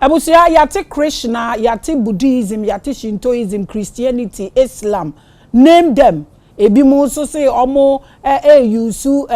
Abusia yate Krishna, yate Buddhism, yate Shintoism, Christianity, Islam. Name them. Ebi mo so say omo yusu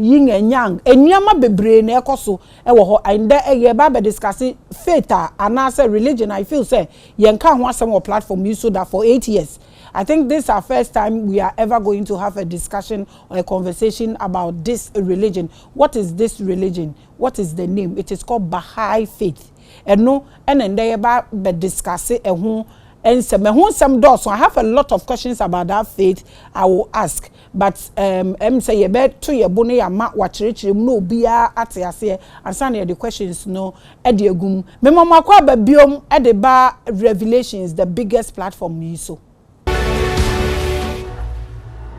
yin and yang. Enyama bebre na ekoso e wo ho and ye ba be discuss faith and answer religion. I feel say yen ka ho asem on platform you so that for 8 years. I think this is our first time we are ever going to have a discussion or a conversation about this religion. What is this religion? What is the name? It is called Baha'i Faith. And no, and then they about be discuss it and some doors. So I have a lot of questions about that faith I will ask. But say you bet to your bone ya mat watch rich no bia at yase and send the questions no ediagum. Me mama kwa ba biom edeba Revelations, the biggest platform you so.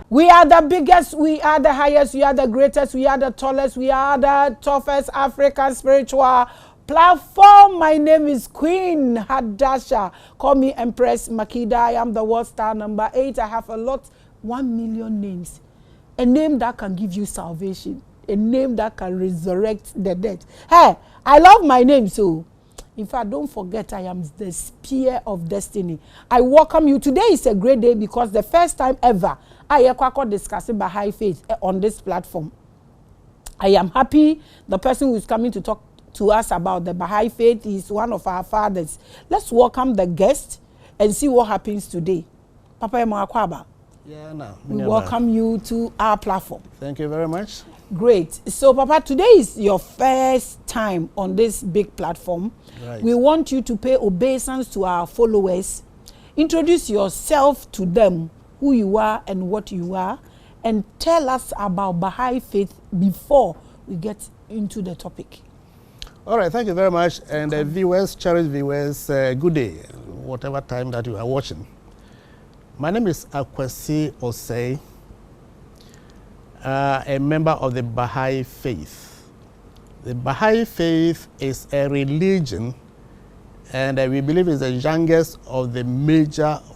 We are the biggest, we are the highest, we are the greatest, we are the tallest, we are the toughest African spiritual platform. My name is Queen Hadasha. Call me Empress Makida. I am the world star number 8. I have 1 million names. A name that can give you salvation. A name that can resurrect the dead. Hey, I love my name so. In fact, don't forget I am the spear of destiny. I welcome you. Today is a great day because the first time ever I am discussing Baha'i Faith on this platform. I am happy the person who is coming to talk to us about the Baha'i Faith is one of our fathers. Let's welcome the guest and see what happens today. Papa Yamakwaba. Yeah, no. We welcome you to our platform. Thank you very much. Great. So, Papa, today is your first time on this big platform. Right. We want you to pay obeisance to our followers. Introduce yourself to them, who you are and what you are, and tell us about Baha'i Faith before we get into the topic. All right, thank you very much. And viewers, cherished viewers, good day, whatever time that you are watching. My name is Akwesi Osei, a member of the Baha'i Faith. The Baha'i Faith is a religion, and we believe it's the youngest of the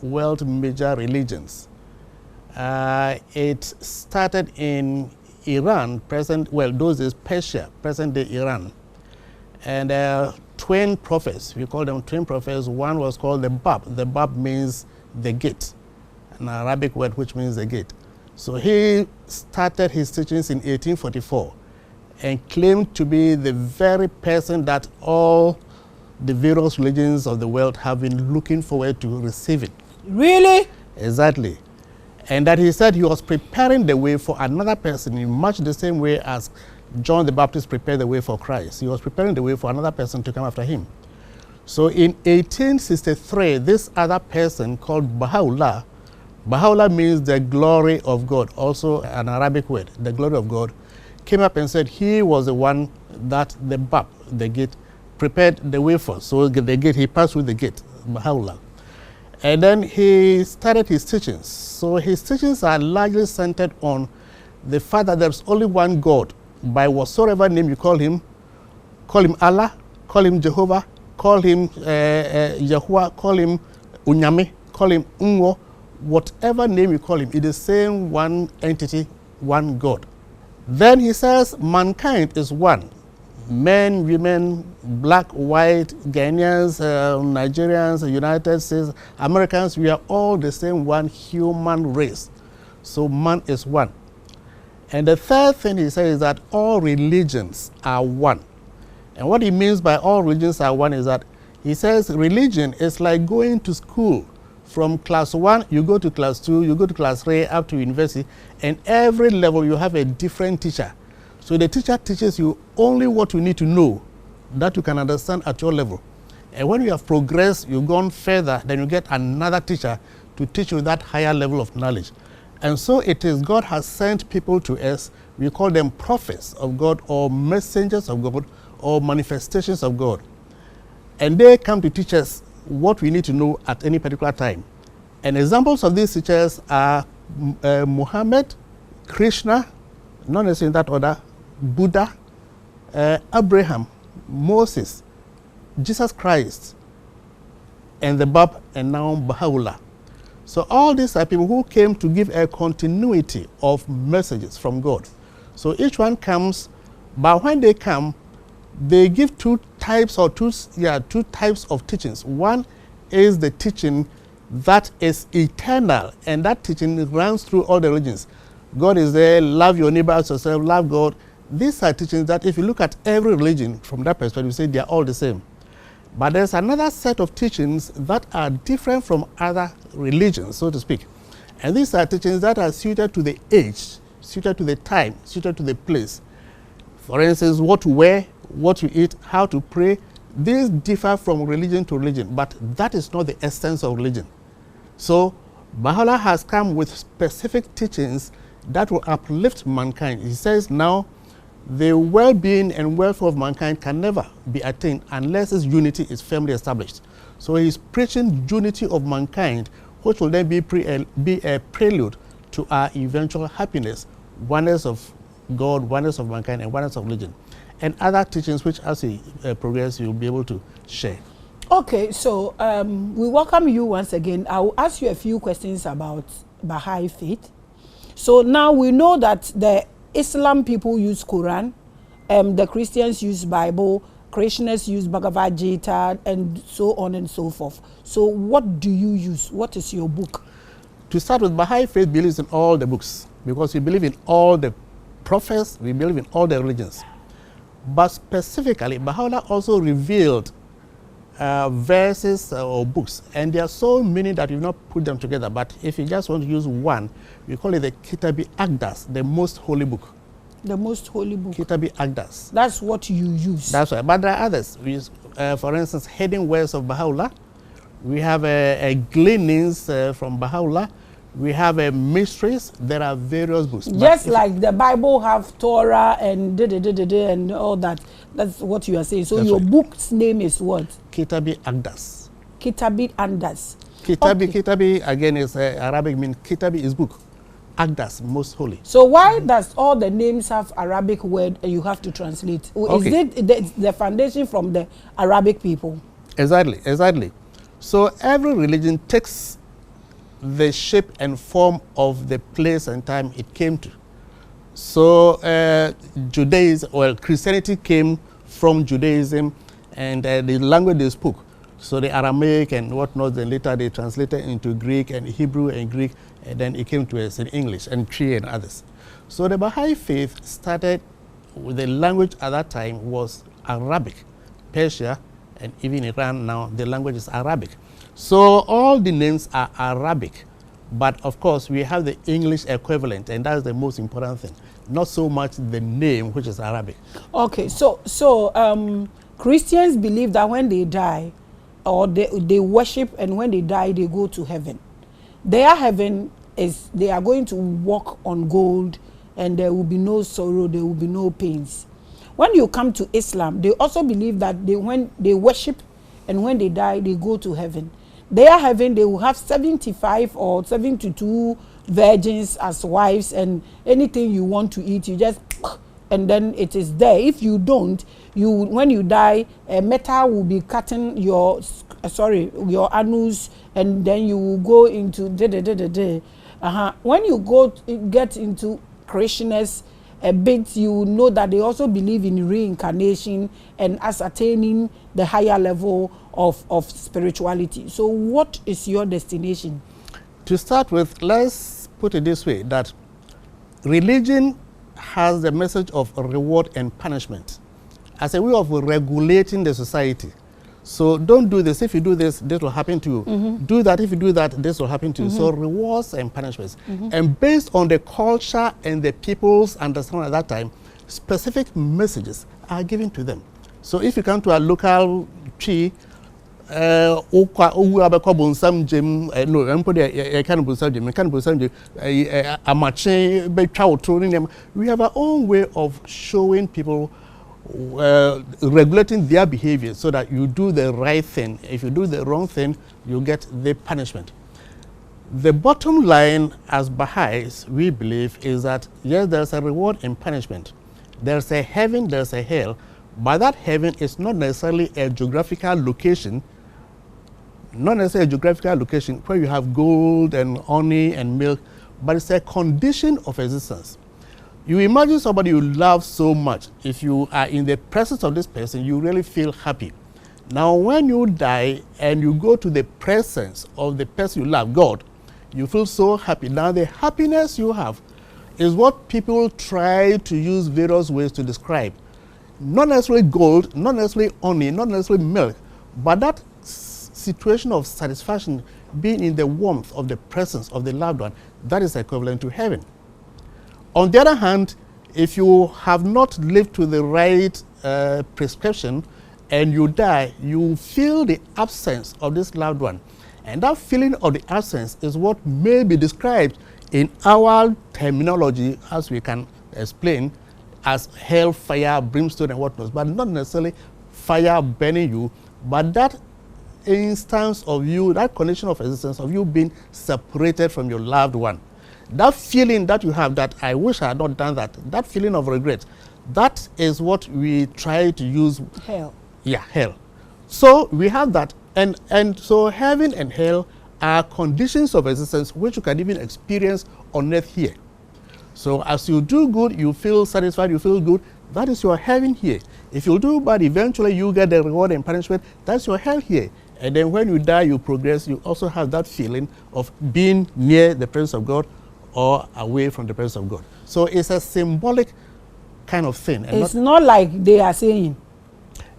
world major religions. It started in Iran, those days Persia, present-day Iran. And twin prophets, we call them twin prophets. One was called the Bab. The Bab means the gate, an Arabic word which means the gate. So he started his teachings in 1844 and claimed to be the very person that all the various religions of the world have been looking forward to receiving. Really? Exactly. And that he said he was preparing the way for another person in much the same way as John the Baptist prepared the way for Christ. He was preparing the way for another person to come after him. So in 1863, this other person called Baha'u'llah, Baha'u'llah means the glory of God, also an Arabic word, the glory of God, came up and said he was the one that the Bab, the gate, prepared the way for. So the gate, he passed through the gate, Baha'u'llah. And then he started his teachings. So his teachings are largely centered on the fact that there's only one God. By whatsoever name you call him Allah, call him Jehovah, call him Yahuwah, call him Unyame, call him Unwo, whatever name you call him, it is the same one entity, one God. Then he says mankind is one. Men, women, black, white, Ghanaians, Nigerians, United States, Americans, we are all the same one human race. So man is one. And the third thing he says is that all religions are one. And what he means by all religions are one is that he says religion is like going to school. From class 1, you go to class 2, you go to class 3, up to university, and every level you have a different teacher. So the teacher teaches you only what you need to know that you can understand at your level. And when you have progressed, you've gone further, then you get another teacher to teach you that higher level of knowledge. And so it is God has sent people to us. We call them prophets of God or messengers of God or manifestations of God. And they come to teach us what we need to know at any particular time. And examples of these teachers are Muhammad, Krishna, not necessarily in that order, Buddha, Abraham, Moses, Jesus Christ, and the Bab, and now Baha'u'llah. So all these are people who came to give a continuity of messages from God. So each one comes, but when they come, they give two types of teachings. One is the teaching that is eternal, and that teaching runs through all the religions. God is there, love your neighbor as yourself, love God. These are teachings that if you look at every religion from that perspective, you say they are all the same. But there's another set of teachings that are different from other religions, so to speak. And these are teachings that are suited to the age, suited to the time, suited to the place. For instance, what to wear, what to eat, how to pray. These differ from religion to religion, but that is not the essence of religion. So Baha'u'llah has come with specific teachings that will uplift mankind. He says now the well-being and welfare of mankind can never be attained unless its unity is firmly established. So he's preaching unity of mankind, which will then be a prelude to our eventual happiness, oneness of God, oneness of mankind, and oneness of religion. And other teachings which, as we progress, you'll be able to share. Okay, so we welcome you once again. I will ask you a few questions about Baha'i faith. So now we know that the Islam people use Quran, the Christians use Bible, Krishnas use Bhagavad Gita, and so on and so forth. So what do you use? What is your book? To start with, Baha'i faith believes in all the books, because we believe in all the prophets, we believe in all the religions. But specifically, Baha'u'llah also revealed verses or books, and there are so many that we've not put them together. But if you just want to use one, we call it the Kitabi Aqdas, the most holy book. The most holy book. Kitabi Aqdas. That's what you use. That's right. But there are others. We use, for instance, hidden words of Baha'u'llah. We have gleanings from Baha'u'llah. We have Ministries. There are various books. Just like the Bible have Torah and and all that. That's what you are saying. So your book's name is what? Kitabi Aqdas. Kitabi Aqdas. Kitabi again is Arabic, means Kitabi is book. Aqdas, most holy. So why does all the names have Arabic word and you have to translate? Okay. Is it the foundation from the Arabic people? Exactly. So every religion takes the shape and form of the place and time it came to. So Judaism, well, Christianity came from Judaism, and the language they spoke. So the Aramaic and whatnot, then later they translated into Greek and Hebrew and Greek, and then it came to us in English and Cree and others. So the Baha'i faith started with the language at that time was Arabic. Persia and even Iran now, the language is Arabic. So all the names are Arabic, but of course we have the English equivalent, and that's the most important thing. Not so much the name, which is Arabic. Okay, so Christians believe that when they die, or they worship, and when they die, they go to heaven. Their heaven is they are going to walk on gold, and there will be no sorrow, there will be no pains. When you come to Islam, they also believe that when they worship and when they die, they go to heaven. Their heaven, they will have 75 or 72 virgins as wives, and anything you want to eat, you just, and then it is there. If you don't, when you die, metal will be cutting your anus, and then you will go into When you get into Krishnas a bit, you know that they also believe in reincarnation and ascertaining the higher level of spirituality. So what is your destination? To start with, let's put it this way, that religion has the message of reward and punishment as a way of regulating the society. So don't do this. If you do this, this will happen to you. Do that. If you do that, this will happen to you. So rewards and punishments. And based on the culture and the people's understanding at that time, specific messages are given to them. So if you come to a local tree, we have our own way of showing people, regulating their behavior so that you do the right thing. If you do the wrong thing, you get the punishment. The bottom line as Baha'is, we believe, is that yes, there's a reward and punishment. There's a heaven, there's a hell, but that heaven is not necessarily a geographical location, where you have gold and honey and milk, but it's a condition of existence. You imagine somebody you love so much. If you are in the presence of this person, you really feel happy. Now, when you die and you go to the presence of the person you love, God, you feel so happy. Now, the happiness you have is what people try to use various ways to describe. Not necessarily gold, not necessarily honey, not necessarily milk, but that situation of satisfaction, being in the warmth of the presence of the loved one, that is equivalent to heaven. On the other hand, if you have not lived to the right prescription and you die, you feel the absence of this loved one. And that feeling of the absence is what may be described in our terminology, as we can explain, as hell, fire, brimstone, and whatnot, but not necessarily fire burning you, but that instance of you, that condition of existence of you being separated from your loved one. That feeling that you have, that I wish I had not done that, that feeling of regret, that is what we try to use. Hell. Yeah, hell. So we have that, and so heaven and hell are conditions of existence which you can even experience on earth here. So as you do good, you feel satisfied, you feel good, that is your heaven here. If you do bad, eventually you get the reward and punishment, that's your hell here. And then when you die, you progress, you also have that feeling of being near the presence of God or away from the presence of God. So it's a symbolic kind of thing. And it's not like they are saying.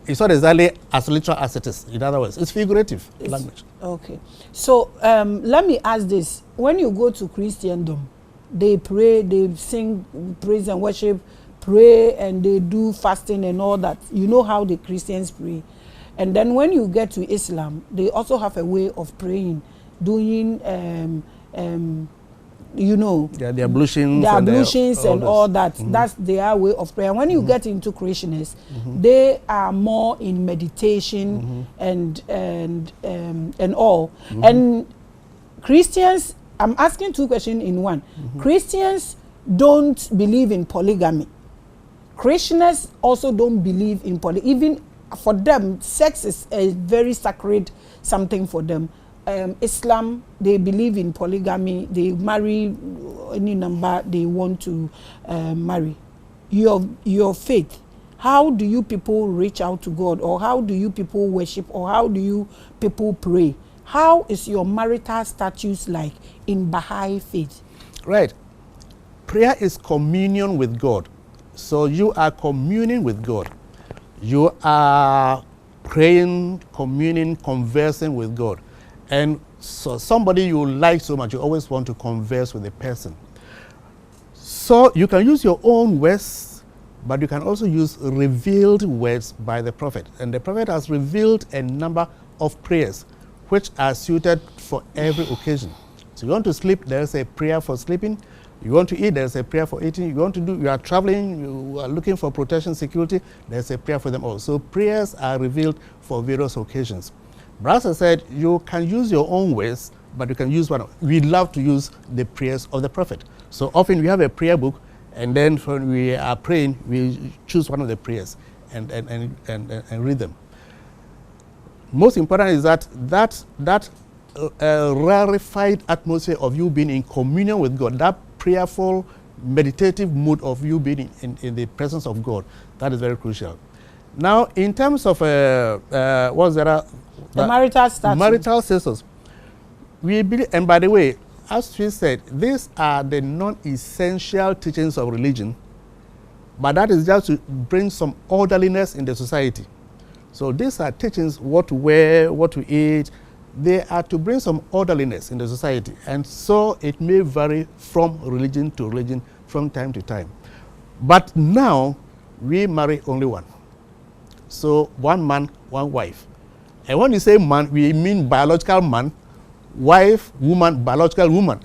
It's not exactly as literal as it is. In other words, it's figurative language. Okay. So let me ask this. When you go to Christendom, they pray, they sing praise and worship, pray, and they do fasting and all that. You know how the Christians pray. And then when you get to Islam, they also have a way of praying, doing, you know, the ablutions, and all that. Mm-hmm. That's their way of prayer. When you mm-hmm. get into Christians, mm-hmm. they are more in meditation mm-hmm. and all. Mm-hmm. And Christians, I'm asking two questions in one. Mm-hmm. Christians don't believe in polygamy. Christians also don't believe in polygamy. Even for them, sex is a very sacred something for them. Islam, they believe in polygamy. They marry any number they want to marry. Your faith, how do you people reach out to God, or how do you people worship, or how do you people pray? How is your marital status like in Baha'i faith? Right. Prayer is communion with God. So you are communing with God. You are praying, communing, conversing with God. And so somebody you like so much, you always want to converse with a person. So you can use your own words, but you can also use revealed words by the prophet. And the prophet has revealed a number of prayers which are suited for every occasion. So you want to sleep, there's a prayer for sleeping. You want to eat, there's a prayer for eating. You are traveling, you are looking for protection, security, there's a prayer for them all. So prayers are revealed for various occasions. Brother said you can use your own ways, but you can use one. We love to use the prayers of the prophet. So often we have a prayer book, and then when we are praying, we choose one of the prayers and read them. Most important is that rarefied atmosphere of you being in communion with God, that prayerful, meditative mood of you being in the presence of God, that is very crucial. Now, in terms of what's that? The marital status. Marital status. We believe, and by the way, as we said, these are the non-essential teachings of religion, but that is just to bring some orderliness in the society. So these are teachings, what to wear, what to eat. They are to bring some orderliness in the society. And so it may vary from religion to religion from time to time. But now, we marry only one. So one man, one wife. And when you say man, we mean biological man, wife, woman, biological woman.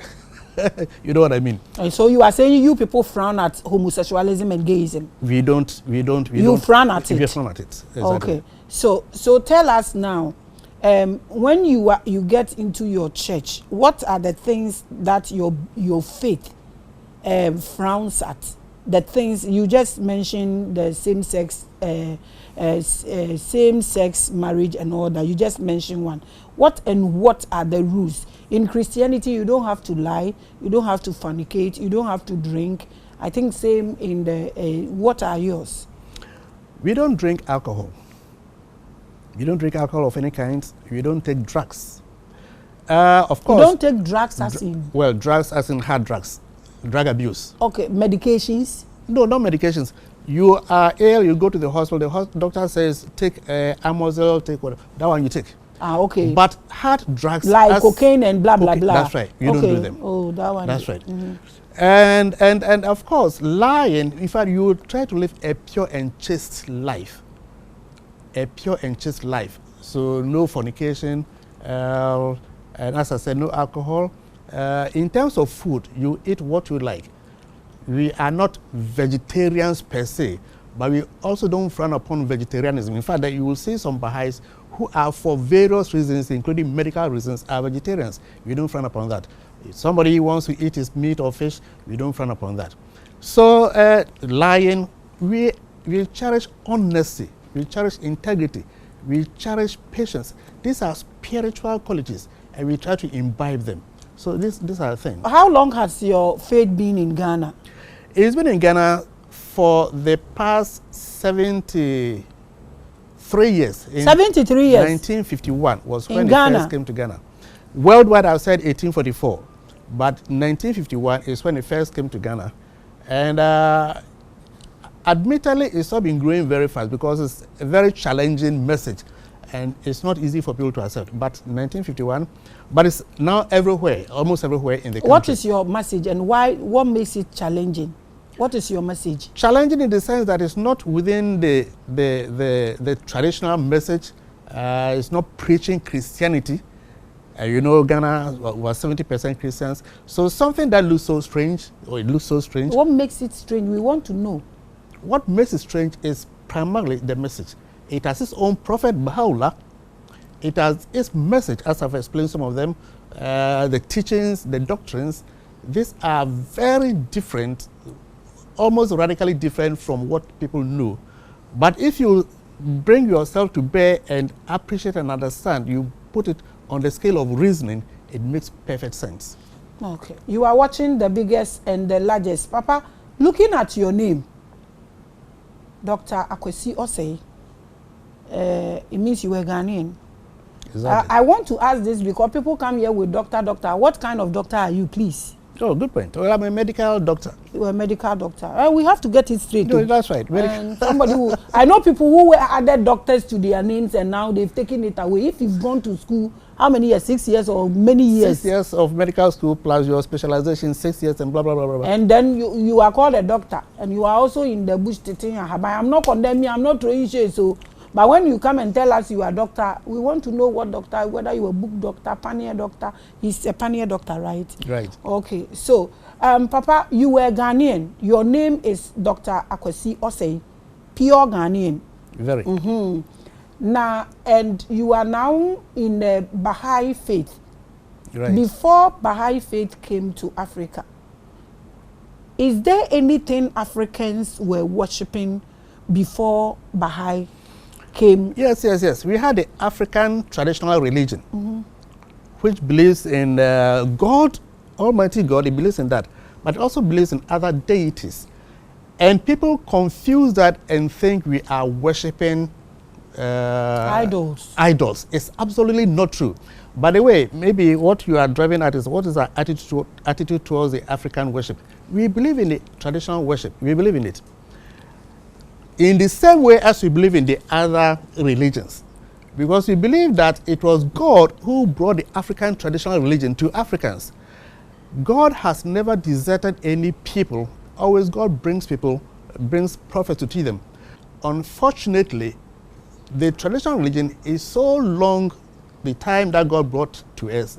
You know what I mean? And so you are saying you people frown at homosexualism and gayism? We don't. You frown at it? We frown at it. Exactly. Okay. So tell us now, when you get into your church, what are the things that your faith frowns at? The things you just mentioned, the same-sex marriage and all that. You just mentioned one. What are the rules? In Christianity, you don't have to lie, you don't have to fornicate, you don't have to drink. I think same in the, what are yours? We don't drink alcohol. We don't drink alcohol of any kind. We don't take drugs. Of course. You don't take drugs as in? Well, drugs as in hard drugs, drug abuse. Okay, medications? No, not medications. You are ill, you go to the hospital, the doctor says, take Amozil, take whatever. That one you take. Ah, okay. But hard drugs. Like cocaine and blah, blah, blah. That's right. You don't do them. Oh, that one. That's right. And of course, lying, in fact, you try to live a pure and chaste life. A pure and chaste life. So no fornication, and as I said, no alcohol. In terms of food, you eat what you like. We are not vegetarians per se, but we also don't frown upon vegetarianism. In fact, that you will see some Baha'is who are, for various reasons, including medical reasons, are vegetarians. We don't frown upon that. If somebody wants to eat his meat or fish, we don't frown upon that. So, lying, we cherish honesty, we cherish integrity, we cherish patience. These are spiritual qualities, and we try to imbibe them. So these are the things. How long has your faith been in Ghana? It's been in Ghana for the past 73 years. 73 years? 1951 was when in it Ghana? first came to Ghana. Worldwide, I've said 1844. But 1951 is when it first came to Ghana. And admittedly, it's not been growing very fast because it's a very challenging message. And it's not easy for people to accept. But 1951, but it's now everywhere, almost everywhere in the country. What is your message and why? What makes it challenging? What is your message? Challenging in the sense that it's not within the traditional message. It's not preaching Christianity. You know, Ghana was 70% Christians. So something that looks so strange, or it looks so strange. What makes it strange? We want to know. What makes it strange is primarily the message. It has its own prophet, Baha'u'llah. It has its message, as I've explained some of them, the teachings, the doctrines. These are very different, almost radically different from what people know. But if you bring yourself to bear and appreciate and understand, you put it on the scale of reasoning, it makes perfect sense. Okay. You are watching the biggest and the largest. Papa, looking at your name, Dr. Akwesi Osei, it means you were Ghanaian. Exactly. I want to ask this because people come here with doctor. What kind of doctor are you, please? Oh, good point. Well, I'm a medical doctor. You're a medical doctor. We have to get it straight. No, that's right. Somebody who, I know people who were added doctors to their names and now they've taken it away. If you've gone to school, how many years? 6 years or many years? 6 years of medical school plus your specialization, 6 years and blah, blah, blah, blah, blah. And then you are called a doctor and you are also in the bush teaching. I'm not condemning, I'm not throwing shade. So, but when you come and tell us you are a doctor, we want to know what doctor, whether you are a book doctor, pioneer doctor. He's a pioneer doctor, right? Right. Okay. So, Papa, you were Ghanaian. Your name is Dr. Akwesi Osei, pure Ghanaian. Very. Now, and you are now in the Baha'i faith. Right. Before Baha'i faith came to Africa, is there anything Africans were worshipping before Baha'i came? Yes. We had the African traditional religion, which believes in God, Almighty God. It believes in that, but it also believes in other deities. And people confuse that and think we are worshipping idols. Idols. It's absolutely not true. By the way, maybe what you are driving at is what is our attitude towards the African worship. We believe in the traditional worship. We believe in it in the same way as we believe in the other religions, because we believe that it was God who brought the African traditional religion to Africans. God has never deserted any people. Always God brings prophets to teach them. Unfortunately, the traditional religion is so long, the time that God brought to us.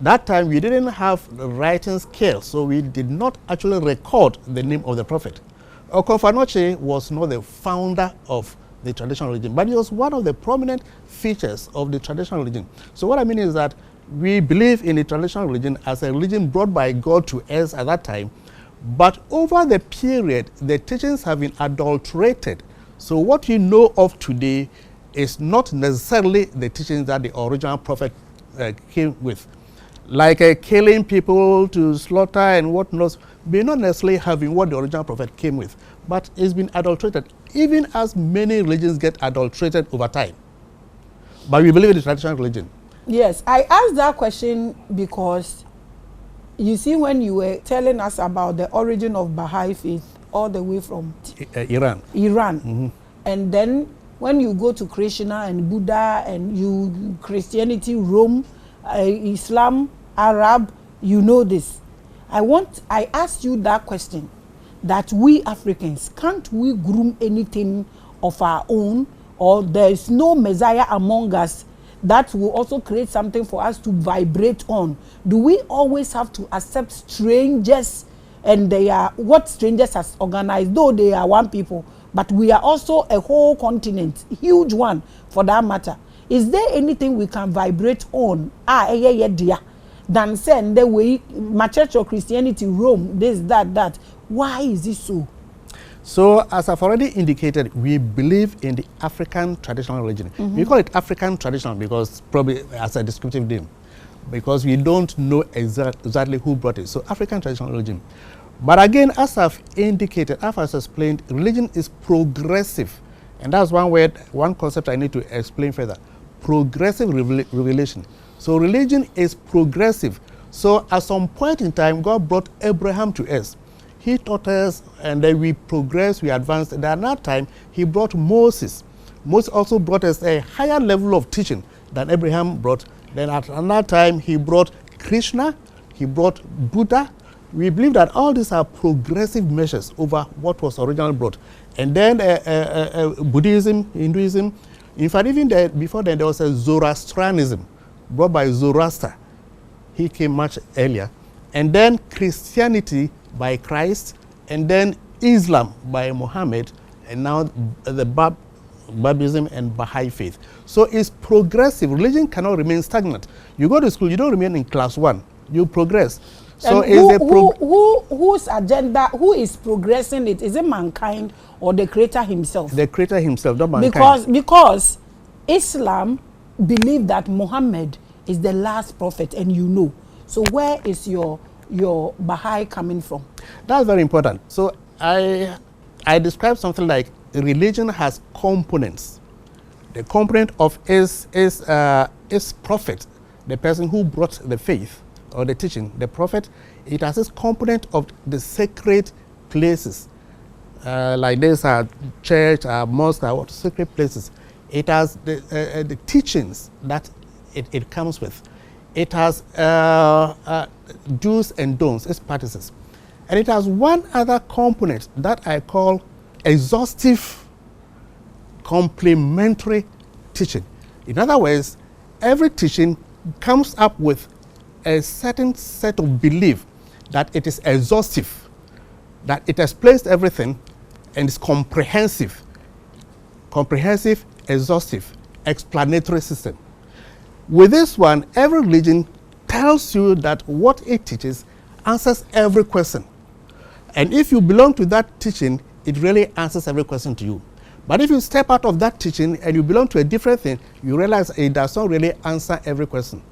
That time we didn't have the writing scale, so we did not actually record the name of the prophet. Okonfa-Notche was not the founder of the traditional religion, but he was one of the prominent features of the traditional religion. So what I mean is that we believe in the traditional religion as a religion brought by God to us at that time, but over the period, the teachings have been adulterated. So what you know of today is not necessarily the teachings that the original prophet came with. like killing people to slaughter and whatnot, may not necessarily having what the original prophet came with, but it's been adulterated, even as many religions get adulterated over time. But we believe in the traditional religion. Yes, I asked that question because you see, when you were telling us about the origin of Baha'i faith all the way from Iran. Mm-hmm. And then when you go to Krishna and Buddha and you Christianity, Rome, Islam, Arab, you know this. I asked you that question, that we Africans, can't we groom anything of our own, or there is no Messiah among us that will also create something for us to vibrate on? Do we always have to accept strangers, and they are what strangers has organized, though they are one people, but we are also a whole continent, huge one for that matter? Is there anything we can vibrate on than send the way my church or Christianity, Rome, this, that? Why is it so? So, as I've already indicated, we believe in the African traditional religion. Mm-hmm. We call it African traditional because probably as a descriptive name, because we don't know exactly who brought it. So, African traditional religion. But again, as I've indicated, as I've explained, religion is progressive. And that's one word, one concept I need to explain further. Progressive revelation. So, religion is progressive. So, at some point in time, God brought Abraham to us. He taught us, and then we progressed, we advanced. And at that time, he brought Moses. Moses also brought us a higher level of teaching than Abraham brought. Then at another time, he brought Krishna, he brought Buddha. We believe that all these are progressive measures over what was originally brought. And then Buddhism, Hinduism. In fact, even before then, there was a Zoroastrianism brought by Zoroaster. He came much earlier. And then Christianity by Christ, and then Islam by Muhammad, and now the Babism and Baha'i faith. So it's progressive. Religion cannot remain stagnant. You go to school, you don't remain in class 1. You progress. So whose agenda, who is progressing it? Is it mankind or the Creator himself? The Creator himself, not mankind. Because Islam believe that Muhammad is the last prophet, and you know. So where is your Baha'i coming from? That's very important. So I describe something like religion has components. The component of is prophet, the person who brought the faith or the teaching, the prophet. It has this component of the sacred places, like this church, mosque, sacred places. It has the teachings that it comes with. It has do's and don'ts, its practices. And it has one other component that I call exhaustive complementary teaching. In other words, every teaching comes up with a certain set of belief that it is exhaustive, that it explains everything and is comprehensive. Comprehensive, exhaustive, explanatory system. With this one, every religion tells you that what it teaches answers every question. And if you belong to that teaching, it really answers every question to you. But if you step out of that teaching and you belong to a different thing, you realize it does not really answer every question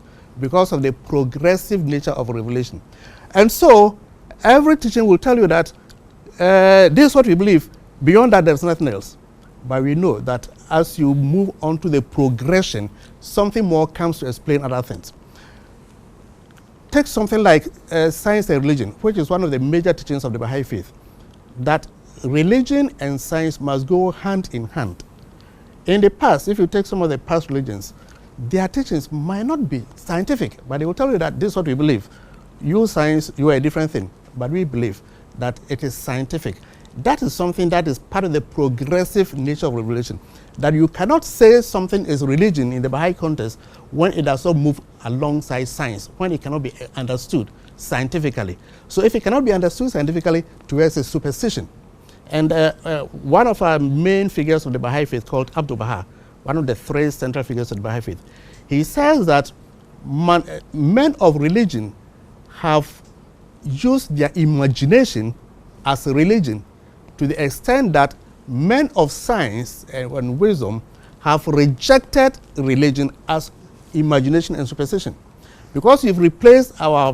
because of the progressive nature of revelation. And so, every teaching will tell you that this is what we believe. Beyond that, there's nothing else. But we know that as you move on to the progression, something more comes to explain other things. Take something like science and religion, which is one of the major teachings of the Baha'i faith, that religion and science must go hand in hand. In the past, if you take some of the past religions, their teachings might not be scientific, but they will tell you that this is what we believe. You science, you are a different thing, but we believe that it is scientific. That is something that is part of the progressive nature of revelation. That you cannot say something is religion in the Baha'i context when it does not move alongside science, when it cannot be understood scientifically. So if it cannot be understood scientifically, to us it's superstition. And one of our main figures of the Baha'i faith, called Abdul Baha, one of the 3 central figures of the Baha'i faith, he says that men of religion have used their imagination as a religion, to the extent that men of science and wisdom have rejected religion as imagination and superstition. Because you've replaced our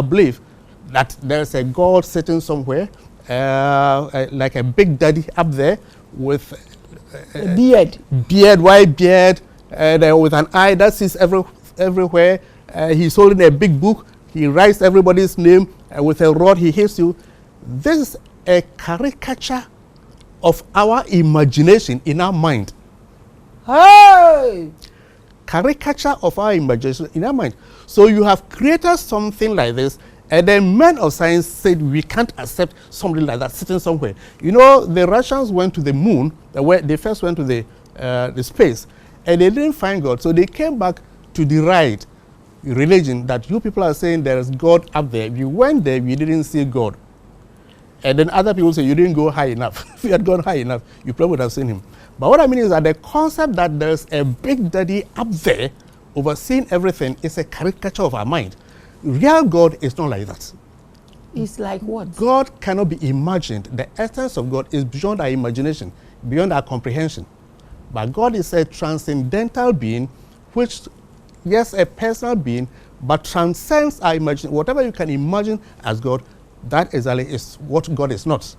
belief that there's a God sitting somewhere, like a big daddy up there with a beard, white beard, and with an eye that sees everywhere. He's holding a big book. He writes everybody's name with a rod. He hits you. This is a caricature of our imagination in our mind. Hey! Caricature of our imagination in our mind. So you have created something like this, and then men of science said we can't accept something like that sitting somewhere. You know, the Russians went to the moon, where they first went to the space, and they didn't find God. So they came back to deride religion that you people are saying there is God up there. If you went there, you didn't see God. And then other people say you didn't go high enough. If you had gone high enough, you probably would have seen him. But what I mean is that the concept that there's a big daddy up there overseeing everything is a caricature of our mind. Real God is not like that. It's like what? God cannot be imagined. The essence of God is beyond our imagination, beyond our comprehension. But God is a transcendental being, which, yes, a personal being, but transcends our imagination. Whatever you can imagine as God, that exactly is what God is not.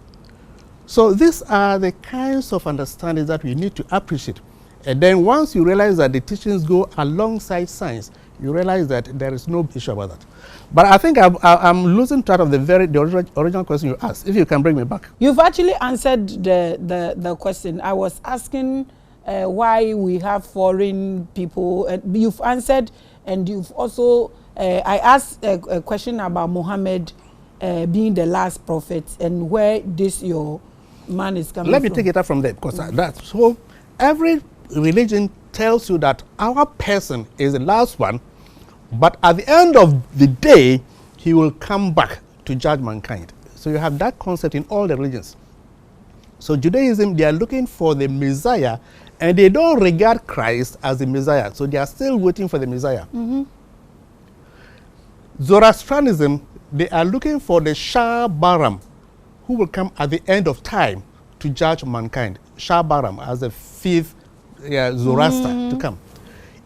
So these are the kinds of understandings that we need to appreciate. And then once you realize that the teachings go alongside science, you realize that there is no issue about that. But I think I'm losing track of the original question you asked. If you can bring me back. You've actually answered the question. I was asking why we have foreign people. You've answered, and you've also, I asked a question about Muhammad being the last prophet and where this your man is coming from. Let me take it up from there, because that's so every religion tells you that our person is the last one, but at the end of the day, he will come back to judge mankind. So you have that concept in all the religions. So Judaism, they are looking for the Messiah, and they don't regard Christ as the Messiah. So they are still waiting for the Messiah. Mm-hmm. Zoroastrianism, they are looking for the Shah Baram, who will come at the end of time to judge mankind. Shah Baram as the fifth Zoroaster to come.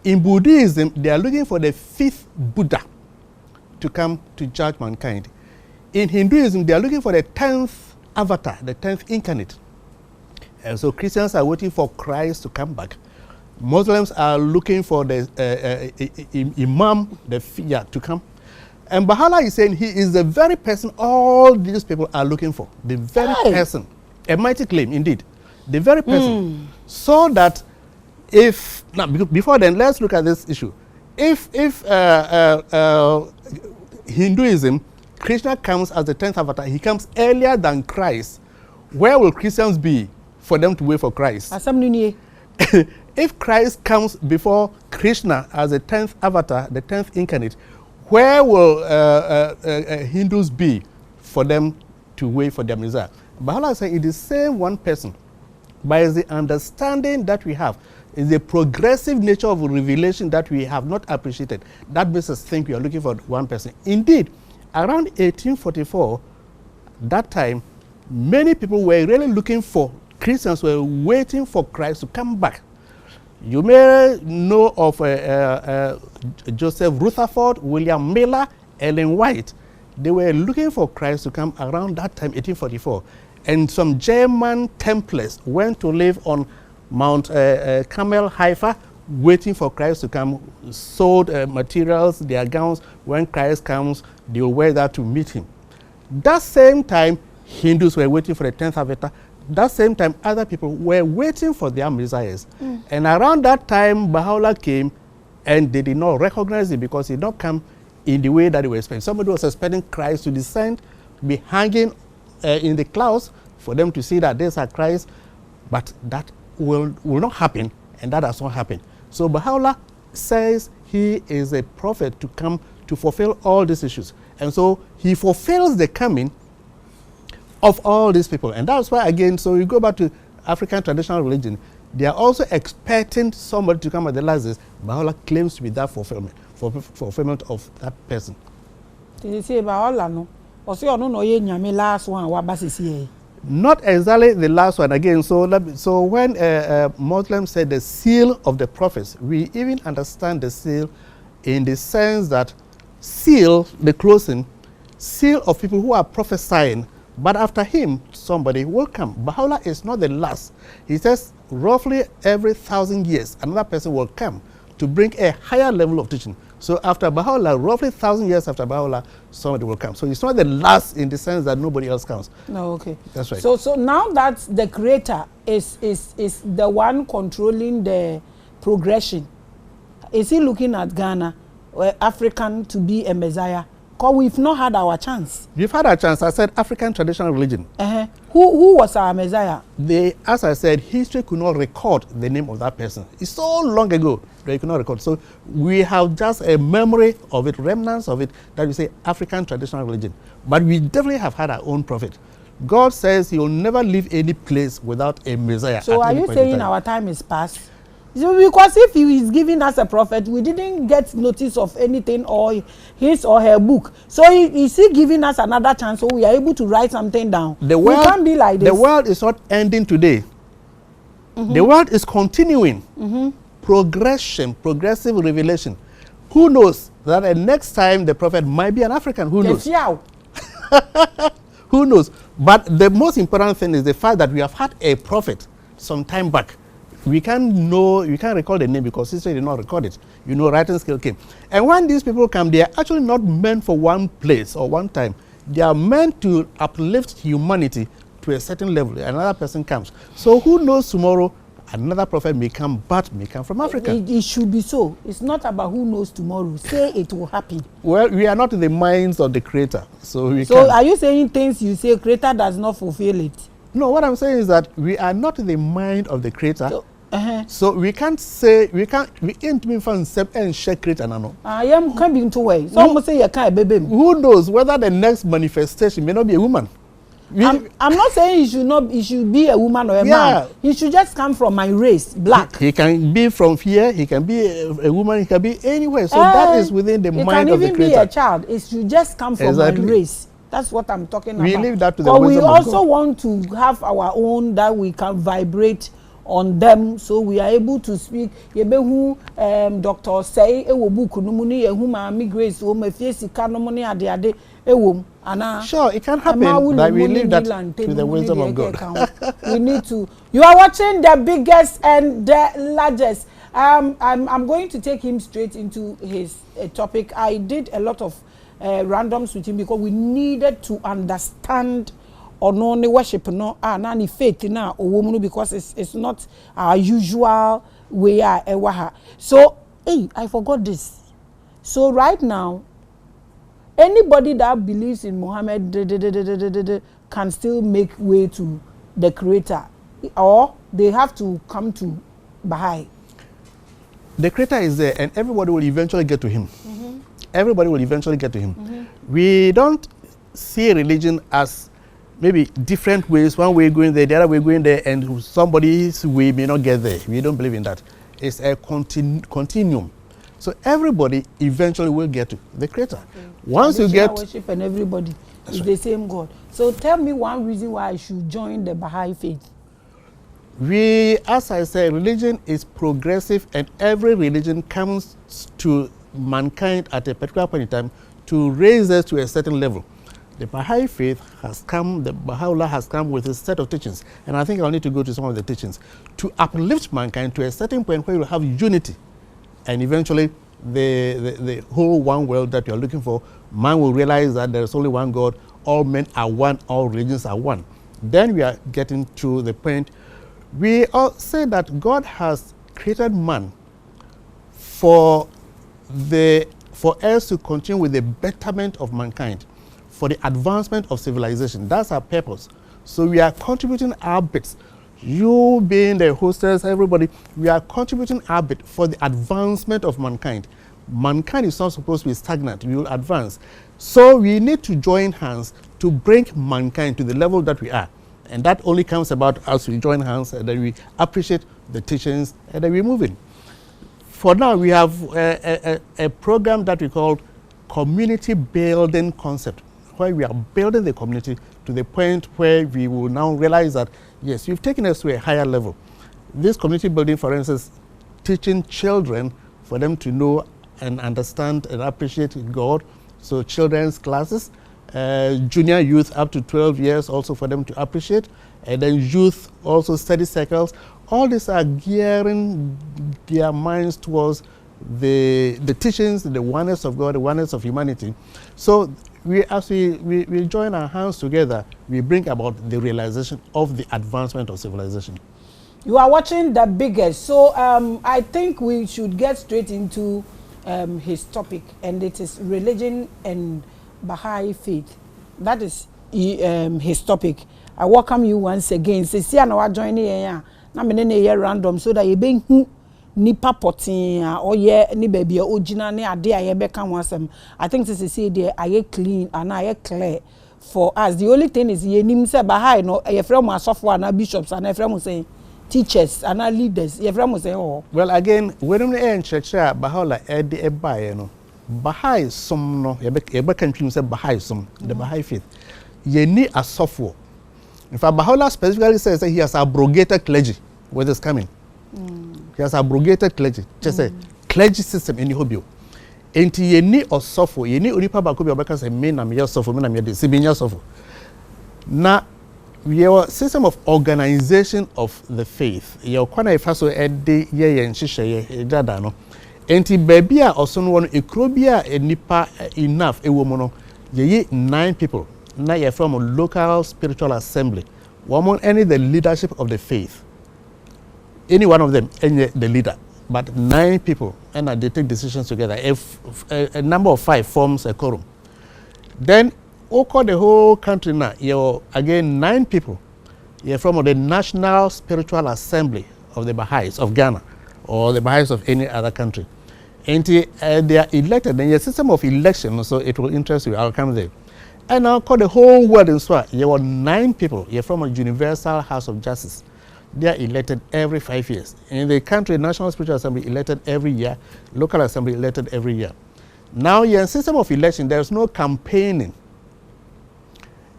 In Buddhism, they are looking for the fifth Buddha to come to judge mankind. In Hinduism, they are looking for the 10th avatar, the 10th incarnate. And so Christians are waiting for Christ to come back. Muslims are looking for the Imam, the figure, to come. And BAHÁÍ is saying he is the very person all these people are looking for. The very person. A mighty claim, indeed. The very person. So that if, now before then, let's look at this issue. If Hinduism, Krishna comes as the 10th avatar, he comes earlier than Christ, where will Christians be for them to wait for Christ? If Christ comes before Krishna as the 10th avatar, the 10th incarnate, where will Hindus be for them to wait for their Messiah? BAHÁÍ says it is the same one person, but it's the understanding that we have, is the progressive nature of revelation that we have not appreciated. That makes us think we are looking for one person. Indeed, around 1844, that time, many people were really looking for, Christians were waiting for Christ to come back. You may know of Joseph Rutherford, William Miller, Ellen White. They were looking for Christ to come around that time, 1844. And some German Templars went to live on Mount Carmel, Haifa, waiting for Christ to come, sold materials, their gowns. When Christ comes, they will wear that to meet him. That same time, Hindus were waiting for the 10th avatar. That same time, other people were waiting for their messiahs. And around that time, Baha'u'llah came, and they did not recognize it because he did not come in the way that they were expecting. Somebody was expecting Christ to descend, be hanging in the clouds for them to see that there's a Christ, but that will not happen, and that has not happened. So Baha'u'llah says he is a prophet to come to fulfill all these issues. And so he fulfills the coming of all these people. And that's why, again, so you go back to African traditional religion, they are also expecting somebody to come at the last days. Baha'u'llah claims to be that fulfillment of that person. Did you say Baha'u'llah no? Or say no ye last one wa basisi. Not exactly the last one. Again, so when Muslims say the seal of the prophets, we even understand the seal in the sense that seal, the closing, seal of people who are prophesying, but after him, somebody will come. Baha'u'llah is not the last. He says roughly every 1,000 years, another person will come to bring a higher level of teaching. So after Baha'u'llah, roughly 1,000 years after Baha'u'llah, somebody will come. So it's not the last in the sense that nobody else comes. No, okay. That's right. So now that the creator is the one controlling the progression, is he looking at Ghana, African, to be a Messiah? Because we've not had our chance. We've had our chance. I said African traditional religion. Who was our Messiah? As I said, history could not record the name of that person. It's so long ago that you could not record. So we have just a memory of it, remnants of it, that we say African traditional religion. But we definitely have had our own prophet. God says he will never leave any place without a Messiah. So are you saying our time is past? So because if he is giving us a prophet, we didn't get notice of anything or his or her book. So is he giving us another chance so we are able to write something down? The world, we can't be like this. The world is not ending today. The world is continuing. Progression, progressive revelation. Who knows that the next time the prophet might be an African? Who knows? Who knows? But the most important thing is the fact that we have had a prophet some time back. We can't recall the name because history did not record it. Writing skill came. And when these people come, they are actually not meant for one place or one time. They are meant to uplift humanity to a certain level. Another person comes. So who knows tomorrow, another prophet may come, but may come from Africa. It should be so. It's not about who knows tomorrow. Say it will happen. Well, we are not in the minds of the creator. So are you saying things you say creator does not fulfill it? No, what I'm saying is that we are not in the mind of the creator. So we can't say we ain't been found and share creator no. I am coming to way. So almost say you can't baby. Who knows whether the next manifestation may not be a woman? I'm not saying he should be a woman or a man. He should just come from my race, black. He can be from here, he can be a woman, he can be anywhere. So that is within the mind of the creator. He can even be a child. It should just come from my race. That's what I'm talking about. We leave that to the wisdom of God. But we also want to have our own that we can vibrate on them, so we are able to speak. Yebehu Dr. Osei ewo book no muni yehu Maame Grace o mafie sika no muni ade ewo ana. Sure, it can happen, but we leave that to the wisdom of God. We need to. You are watching the biggest and the largest. I'm going to take him straight into his topic. I did a lot of randoms with him because we needed to understand or no worship no nani faith na owo because it's not our usual way so I forgot this. So right now anybody that believes in Muhammad can still make way to the creator, or they have to come to Baha'i. The creator is there and everybody will eventually get to him. Everybody will eventually get to him. We don't see religion as maybe different ways, one way going there, the other way going there, and somebody's way may not get there. We don't believe in that. It's a continuum. So everybody eventually will get to the creator. Once you get worship and everybody is the same God. So tell me one reason why I should join the Baha'i faith. As I said, religion is progressive and every religion comes to mankind at a particular point in time to raise us to a certain level. The Baha'i faith has come, the Baha'u'llah has come with a set of teachings, and I think I'll need to go to some of the teachings, to uplift mankind to a certain point where you'll have unity, and eventually the whole one world that you're looking for, man will realize that there's only one God, all men are one, all religions are one. Then we are getting to the point, we all say that God has created man for us to continue with the betterment of mankind, for the advancement of civilization. That's our purpose. So we are contributing our bits. You being the hostess, everybody, we are contributing our bit for the advancement of mankind. Mankind is not supposed to be stagnant. We will advance. So we need to join hands to bring mankind to the level that we are. And that only comes about as we join hands and then we appreciate the teachings and then we move in. For now, we have a program that we call community building concept, where we are building the community to the point where we will now realize that, yes, you've taken us to a higher level. This community building, for instance, teaching children for them to know and understand and appreciate God. So children's classes, junior youth up to 12 years also for them to appreciate, and then youth also study circles. All these are gearing their minds towards the teachings, the oneness of God, the oneness of humanity. So as we join our hands together, we bring about the realization of the advancement of civilization. You are watching The Biggest. So I think we should get straight into his topic, and it is religion and Baha'i faith. That is his topic. I welcome you once again. See, I know I join here. Na me ne ye random so that you be nipa potin or ye ni baby original ni ade a ye be kan wasem. I think this is say there are clean and are clear for us. The only thing is ye nim say Baha'i no ye from asofo and bishops and ye from say teachers and leaders. Ye from say oh. Well, again, when we in church Bahá'í e buy no. Baha'i some no ye be kan say Baha'i some the Baha'i faith. Ye ni asofo. In fact, Bahá'í specifically says that he has abrogated clergy with his coming. He has abrogated clergy. Just a clergy system in the hobby. Enti ye ni osofo, ye ni onipa ba ko bi obeka say me na me osofo, me na me de sibinya osofo. Na your system of organization of the faith. Your kwana ifa so ede ye nhihye ye dada no. Enti baby a oso no wono ekrobia enipa enough ewo mo no ye 9 people. Now you're from a local spiritual assembly. Woman, any the leadership of the faith. Any one of them, any the leader. But 9 people, and they take decisions together. If a number of 5 forms a quorum. Then, over the whole country now, you're again 9 people. You're from the National Spiritual Assembly of the Baha'is of Ghana, or the Baha'is of any other country. And they are elected. Then your system of election, so it will interest you. I'll come there. And now call the whole world in Swat. You are 9 people. You're from a universal house of justice. They are elected every 5 years. In the country, National Spiritual Assembly elected every year. Local Assembly elected every year. Now, your system of election, there is no campaigning.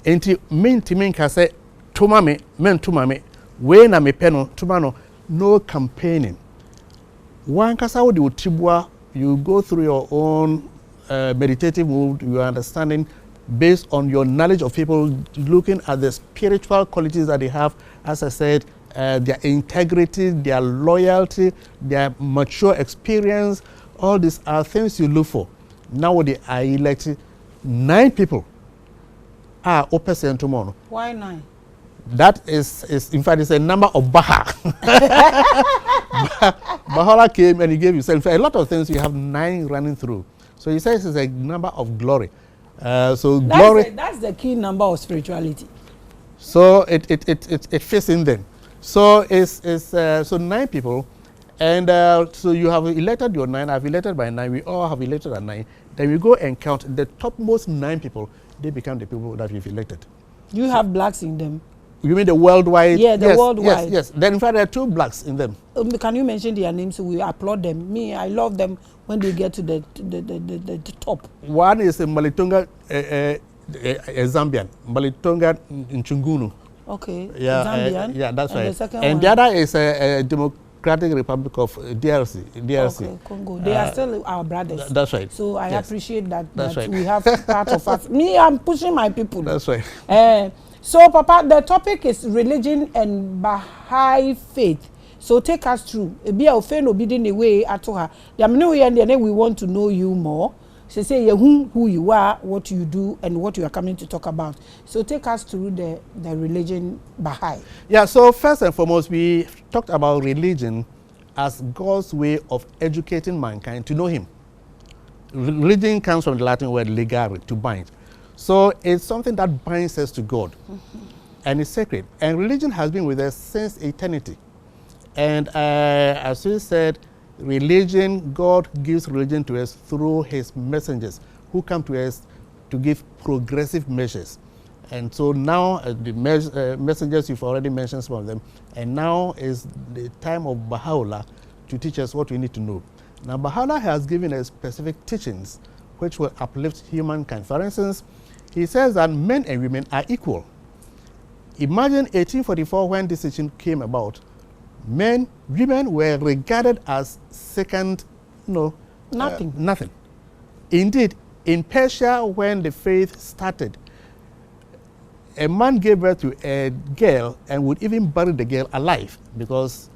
Enti min timin ka say tumame men tumame we na me peno tumano no campaigning. One kasa wo de otibua, you go through your own meditative mood, you are understanding based on your knowledge of people, looking at the spiritual qualities that they have, as I said, their integrity, their loyalty, their mature experience. All these are things you look for. Now they are elected 9 people. Open tomorrow. Why 9? That is in fact it's a number of Baha. Bahá'í came and he gave himself a lot of things. You have 9 running through. So he says it's a number of glory. So glory. That's the key number of spirituality. So it fits in them. So it's so 9 people, and so you have elected your 9. I've elected by 9. We all have elected at 9. Then we go and count the topmost 9 people. They become the people that we've elected. You have blacks in them. You mean the worldwide? Yeah, the worldwide. Yes. Then in fact there are 2 blacks in them. Can you mention their names so we applaud them? Me, I love them when they get to the top. One is a Malitonga, a Zambian, Malitonga Nchungunu. Okay. Yeah, Zambian. Yeah, that's and right. The second and one? the other is a Democratic Republic of DRC. Okay, Congo. They are still our brothers. That's right. So I appreciate that right. we have part of us. Me, I'm pushing my people. That's right. So, Papa, the topic is religion and Baha'i faith. So take us through. Be a fan obedient way at her. We want to know you more. So say who you are, what you do, and what you are coming to talk about. So take us through the religion Baha'i. Yeah, so first and foremost, we talked about religion as God's way of educating mankind to know him. Religion comes from the Latin word legare, to bind. So it's something that binds us to God. And it's sacred. And religion has been with us since eternity. And as we said, religion, God gives religion to us through his messengers who come to us to give progressive measures. And so now the messengers, you've already mentioned some of them, and now is the time of Baha'u'llah to teach us what we need to know. Now Baha'u'llah has given us specific teachings which will uplift humankind. For instance, he says that men and women are equal. Imagine 1844 when this teaching came about. Women were regarded as second, Nothing. Nothing. Indeed, in Persia, when the faith started, a man gave birth to a girl and would even bury the girl alive because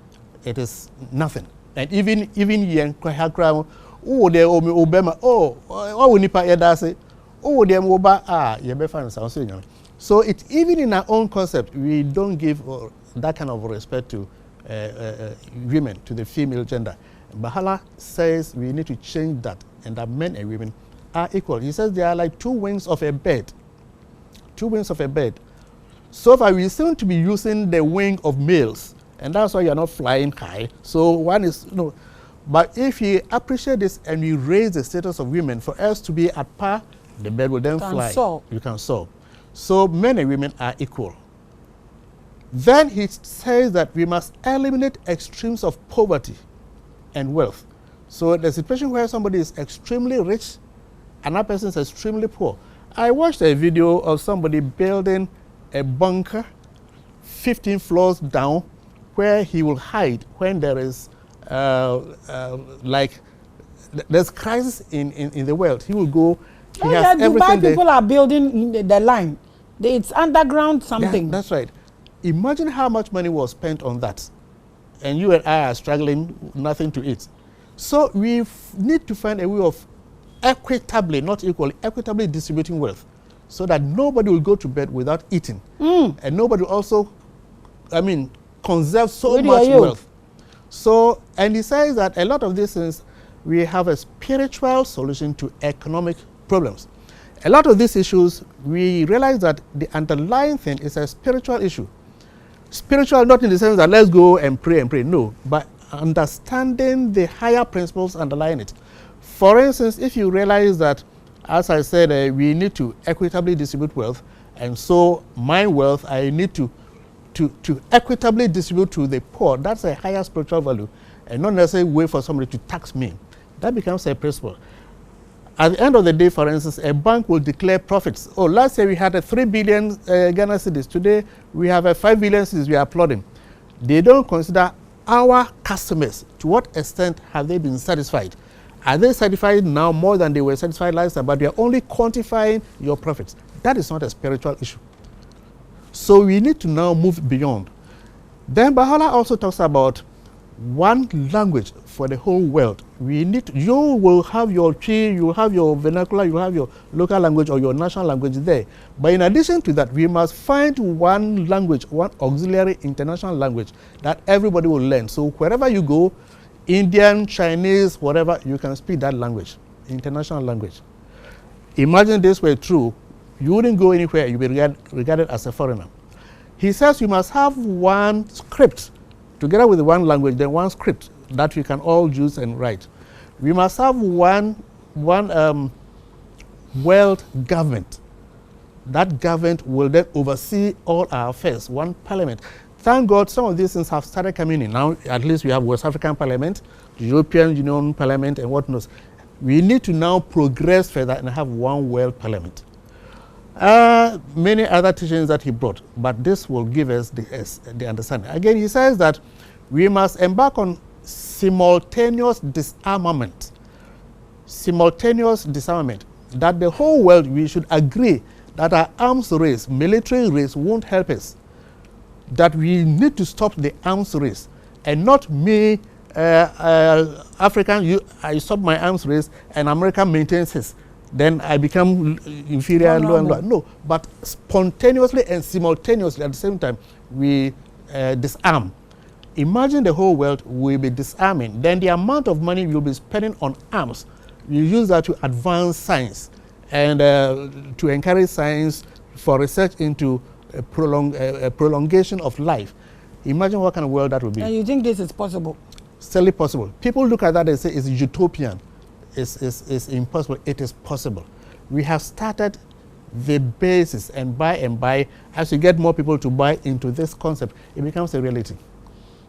it is nothing. And even yen kwahakra oh de obema oh nipa yedase oh de oba yebefa no. So it even in our own concept we don't give that kind of respect to women, to the female gender. Bahá'í says we need to change that and that men and women are equal. He says they are like two wings of a bird. Two wings of a bird. So far, we seem to be using the wing of males, and that's why you're not flying high. So one is, but if you appreciate this and you raise the status of women for us to be at par, the bird will then fly. You can soar. So men and women are equal. Then he says that we must eliminate extremes of poverty and wealth. So the situation where somebody is extremely rich, another person is extremely poor. I watched a video of somebody building a bunker 15 floors down where he will hide when there is there's crisis in the world. He will go, he has everything. Dubai people are building the line. It's underground something. Yeah, that's right. Imagine how much money was spent on that. And you and I are struggling, nothing to eat. So we need to find a way of equitably, not equally, equitably distributing wealth so that nobody will go to bed without eating. And nobody will also, conserve so much wealth. So, and he says that a lot of these things, we have a spiritual solution to economic problems. A lot of these issues, we realize that the underlying thing is a spiritual issue. Spiritual, not in the sense that let's go and pray, no, but understanding the higher principles underlying it. For instance, if you realize that, as I said, we need to equitably distribute wealth, and so my wealth I need to equitably distribute to the poor, that's a higher spiritual value, and not necessarily wait for somebody to tax me. That becomes a principle. At the end of the day, for instance, a bank will declare profits. Oh, last year we had a 3 billion Ghana cedis. Today we have a 5 billion cedis. We are applauding. They don't consider our customers. To what extent have they been satisfied? Are they satisfied now more than they were satisfied last time? But they are only quantifying your profits. That is not a spiritual issue. So we need to now move beyond. Then Bahá'í also talks about one language for the whole world. We need to, you will have your Chi, you will have your vernacular, you will have your local language or your national language there. But in addition to that, we must find one language, one auxiliary international language that everybody will learn. So wherever you go, Indian, Chinese, whatever, you can speak that language, international language. Imagine this were true, you wouldn't go anywhere, you'd be regarded as a foreigner. He says you must have one script, together with one language, then one script that we can all use and write. We must have one world government. That government will then oversee all our affairs, one parliament. Thank God some of these things have started coming in. Now at least we have West African Parliament, the European Union Parliament and whatnot. We need to now progress further and have one world parliament. Many other teachings that he brought, but this will give us the understanding. Again, he says that we must embark on simultaneous disarmament. Simultaneous disarmament. That the whole world, we should agree that our arms race, military race, won't help us. That we need to stop the arms race, and not me, African, I stop my arms race, and America maintains his. Then I become inferior, low and low. No, but spontaneously and simultaneously at the same time, we disarm. Imagine the whole world will be disarming. Then the amount of money you'll be spending on arms, you use that to advance science and to encourage science for research into a prolongation of life. Imagine what kind of world that would be. And you think this is possible? Still possible. People look at that and say it's utopian. It's impossible. It is possible. We have started the basis, and by, as you get more people to buy into this concept, it becomes a reality.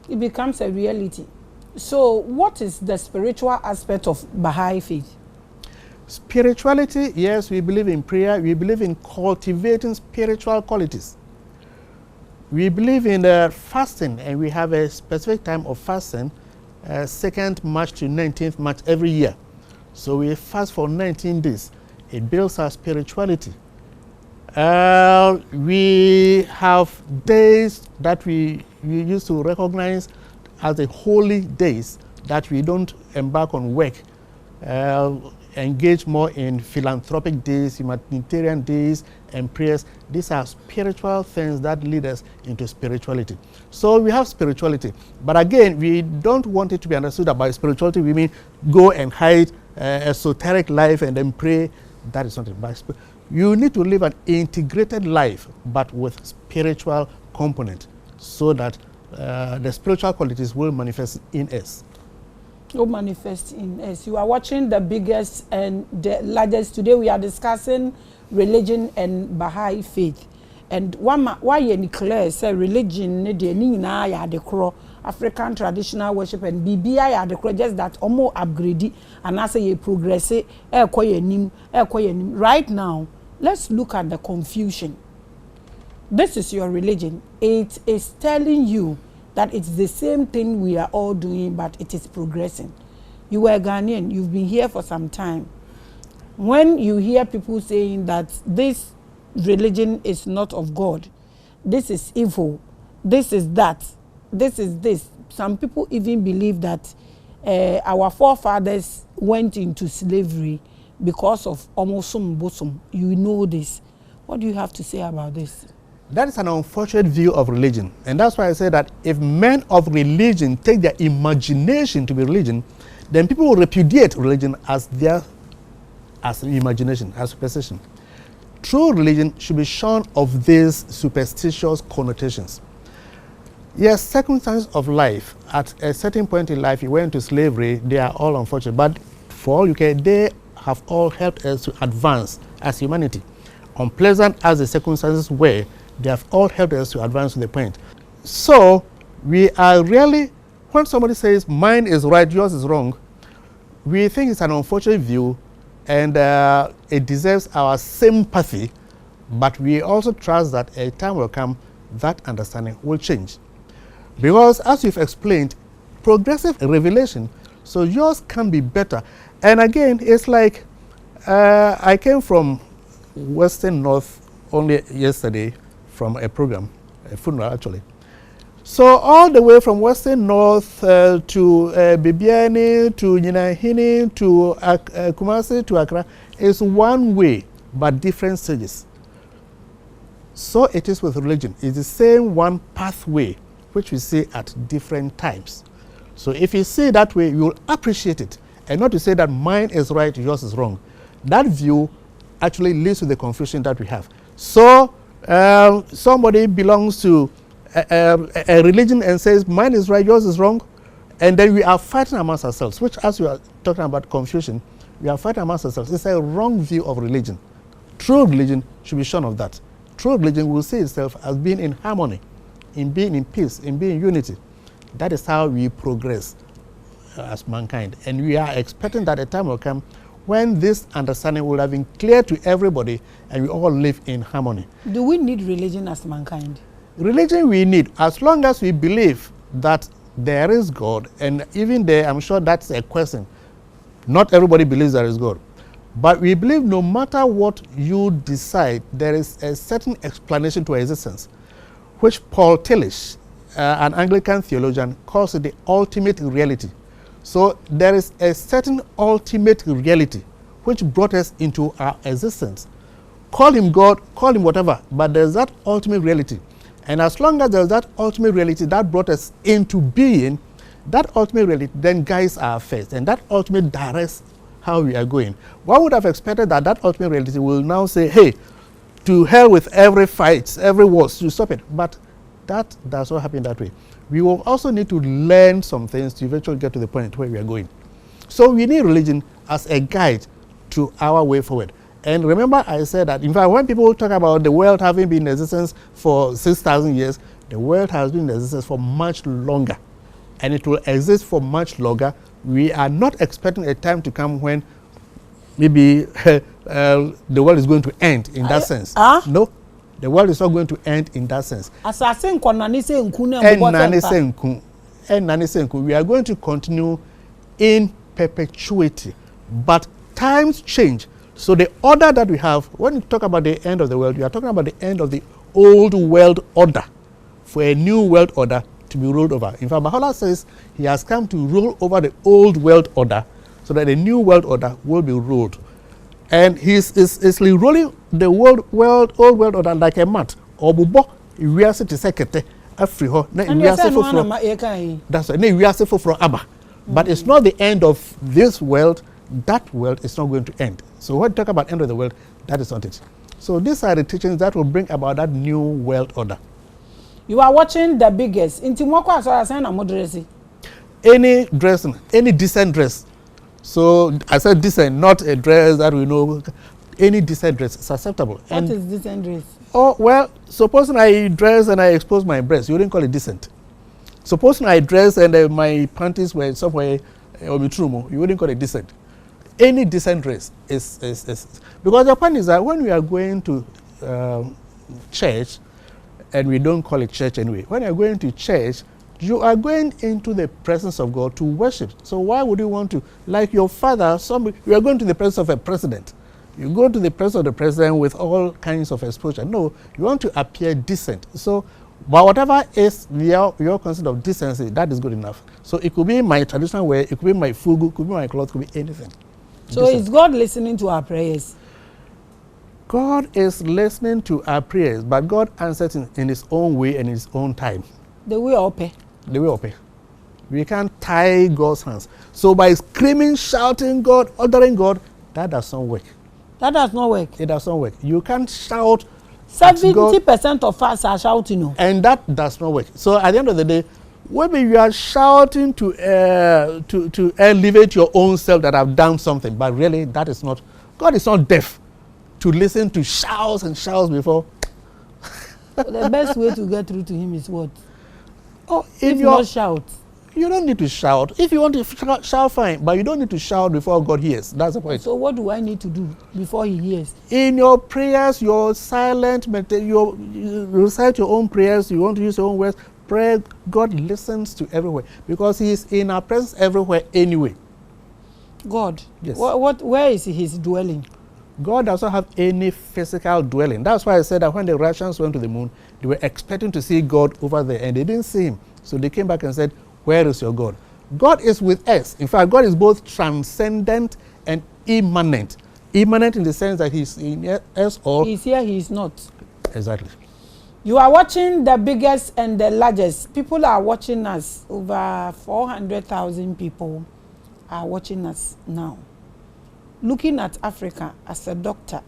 It becomes a reality. So what is the spiritual aspect of Baha'i faith? Spirituality, yes, we believe in prayer. We believe in cultivating spiritual qualities. We believe in fasting, and we have a specific time of fasting, 2nd March to 19th March every year. So we fast for 19 days. It builds our spirituality. We have days that we used to recognize as the holy days, that we don't embark on work, engage more in philanthropic days, humanitarian days, and prayers. These are spiritual things that lead us into spirituality. So we have spirituality. But again, we don't want it to be understood that by spirituality we mean go and hide esoteric life and then pray. That is not it. You need to live an integrated life, but with spiritual component, so that the spiritual qualities will manifest in us. Will manifest in us. You are watching the biggest and the largest. Today we are discussing religion and Baha'i faith. And why you declare say religion the African traditional worship and BBI the just that almost upgrade and I say you progress right now. Let's look at the confusion. This is your religion. It is telling you that it's the same thing we are all doing, but it is progressing. You were Ghanaian, you've been here for some time. When you hear people saying that this religion is not of God, this is evil, this is that, this is this. Some people even believe that our forefathers went into slavery because of omosum bosum. You know this. What do you have to say about this? That is an unfortunate view of religion. And that's why I say that if men of religion take their imagination to be religion, then people will repudiate religion as imagination, as superstition. True religion should be shorn of these superstitious connotations. Yes, circumstances of life, at a certain point in life, you went into slavery, they are all unfortunate. But for all you care, they have all helped us to advance as humanity. Unpleasant as the circumstances were, they have all helped us to advance to the point. So, we are really, when somebody says mine is right, yours is wrong, we think it's an unfortunate view and it deserves our sympathy, but we also trust that a time will come that understanding will change. Because as you've explained, progressive revelation, so yours can be better. And again, it's like I came from Western North only yesterday from a program, a funeral actually. So all the way from Western North to Bibiani, to Nyinahini, to Kumasi, to Accra is one way, but different stages. So it is with religion. It's the same one pathway, which we see at different times. So if you see that way, you will appreciate it. And not to say that mine is right, yours is wrong. That view actually leads to the confusion that we have. So somebody belongs to a religion and says mine is right, yours is wrong, and then we are fighting amongst ourselves, which, as we are talking about confusion, we are fighting amongst ourselves. It's a wrong view of religion. True religion should be shorn of that. True religion will see itself as being in harmony, in being in peace, in being in unity. That is how we progress as mankind. And we are expecting that a time will come when this understanding will have been clear to everybody and we all live in harmony. Do we need religion as mankind? Religion we need, as long as we believe that there is God, and even there, I'm sure that's a question. Not everybody believes there is God. But we believe no matter what you decide, there is a certain explanation to existence, which Paul Tillich, an Anglican theologian, calls it the ultimate reality. So there is a certain ultimate reality which brought us into our existence. Call him God, call him whatever, but there's that ultimate reality. And as long as there's that ultimate reality that brought us into being, that ultimate reality then guides our faith, and that ultimate directs how we are going. One would have expected that that ultimate reality will now say, hey, to hell with every fight, every war, to stop it. But that does not happen that way. We will also need to learn some things to eventually get to the point where we are going. So we need religion as a guide to our way forward. And remember, I said that, in fact, when people talk about the world having been in existence for 6,000 years, the world has been in existence for much longer. And it will exist for much longer. We are not expecting a time to come when maybe the world is going to end in that sense. No, the world is not going to end in that sense. We are going to continue in perpetuity. But times change. So the order that we have, when you talk about the end of the world, you are talking about the end of the old world order for a new world order to be rolled over. In fact, Baha'u'llah says he has come to roll over the old world order so that a new world order will be ruled. And he's rolling the old world order like a mat. Obubo, we are to second every ho. And you say no one. That's right. We are from Abba. But it's not the end of this world. That world is not going to end. So when we talk about end of the world, that is not it. So these are the teachings that will bring about that new world order. You are watching the biggest. Inti mwako so asana modresi. Any dressing, any decent dress. So I said decent, not a dress that we know. Any decent dress is acceptable. What is decent dress? Oh, well, supposing I dress and I expose my breast, you wouldn't call it decent. Supposing I dress and my panties were somewhere you wouldn't call it decent. Any decent dress is because the point is that when we are going to church, and we don't call it church anyway, when you're going to church, you are going into the presence of God to worship. So why would you want to, like your father, you are going to the presence of a president. You go to the presence of the president with all kinds of exposure. No, you want to appear decent. So, but whatever is your concept of decency, that is good enough. So it could be my traditional way, it could be my fugu, it could be my clothes, it could be anything. So decent. Is God listening to our prayers? God is listening to our prayers, but God answers in his own way and his own time. The way up. The way up. We can't tie God's hands. So by screaming, shouting God, ordering God, that does not work. That does not work. It does not work. You can't shout. 70% of us are shouting. No. And that does not work. So at the end of the day, maybe you are shouting to elevate your own self that have done something, but really that is not. God is not deaf to listen to shouts and shouts before. The best way to get through to him is what? Oh, if you not shout. You don't need to shout. If you want to shout, fine, but you don't need to shout before God hears. That's the point. So what do I need to do before he hears? In your prayers, your silent, you recite your own prayers, you want to use your own words, pray, God listens to everywhere because he is in our presence everywhere anyway. God? Yes. Where is his dwelling? God does not have any physical dwelling. That's why I said that when the Russians went to the moon, they were expecting to see God over there, and they didn't see him. So they came back and said, where is your God? God is with us. In fact, God is both transcendent and immanent. Immanent in the sense that he's in us all. He's here, he's not. Exactly. You are watching the biggest and the largest. People are watching us. Over 400,000 people are watching us now. Looking at Africa as a doctor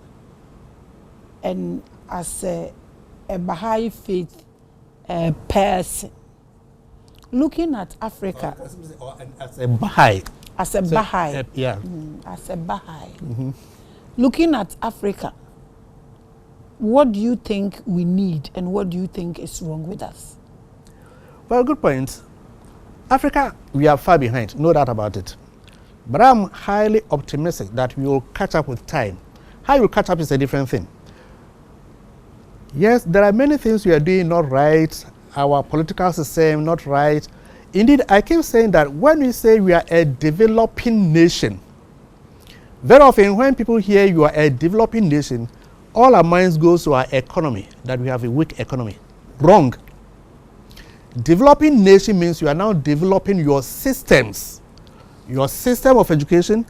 and as a Baha'i faith person. Looking at Africa as a Baha'i. As a Baha'i. Yeah. As a Baha'i. Mm-hmm. Looking at Africa, what do you think we need and what do you think is wrong with us? Well, good point. Africa, we are far behind, no doubt about it. But I'm highly optimistic that we will catch up with time. How you catch up is a different thing. Yes, there are many things we are doing not right, our political system not right. Indeed, I keep saying that when we say we are a developing nation, very often when people hear you are a developing nation, all our minds goes to our economy, that we have a weak economy. Wrong. Developing nation means you are now developing your systems. Your system of education,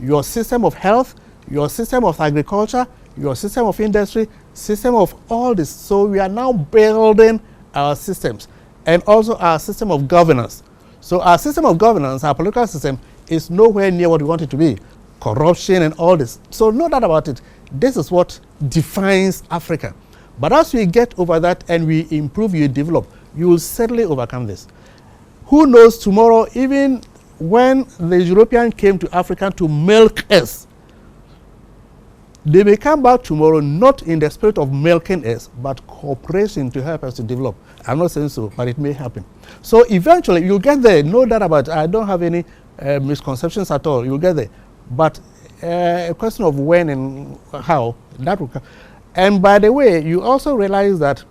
your system of health, your system of agriculture, your system of industry, system of all this. So we are now building our systems and also our system of governance. So our system of governance, our political system, is nowhere near what we want it to be. Corruption and all this. So no doubt about it, this is what defines Africa. But as we get over that and we improve, you develop, you will certainly overcome this. Who knows tomorrow, even when the European came to Africa to milk us, they may come back tomorrow not in the spirit of milking us, but cooperation to help us to develop. I'm not saying so, but it may happen. So eventually you'll get there, no doubt about it. I don't have any misconceptions at all. You'll get there. But a question of when and how, that will come. And by the way, you also realize that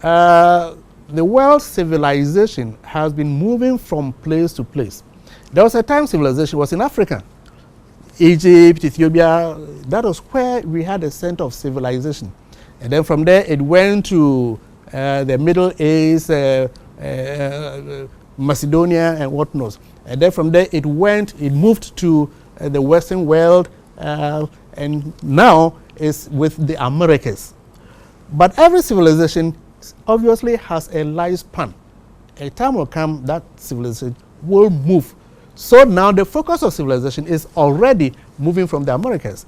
the world civilization has been moving from place to place. There was a time civilization was in Africa. Egypt, Ethiopia. That was where we had a center of civilization. And then from there, it went to the Middle East, Macedonia, and whatnot. And then from there, it moved to the Western world, and now it's with the Americas. But every civilization obviously has a lifespan. A time will come that civilization will move. So now the focus of civilization is already moving from the Americas.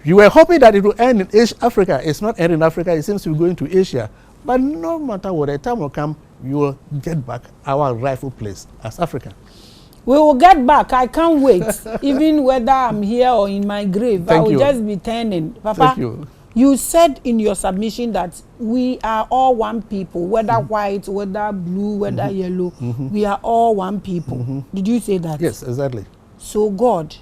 You were hoping that it will end in Africa. It's not ending in Africa. It seems to be going to Asia. But no matter what, a time will come, you will get back our rightful place as Africa. We will get back. I can't wait. Even whether I'm here or in my grave, I will just be turning. Papa, thank you. You said in your submission that we are all one people, whether white, whether blue, whether yellow. We are all one people. Did you say that? Yes, exactly. So God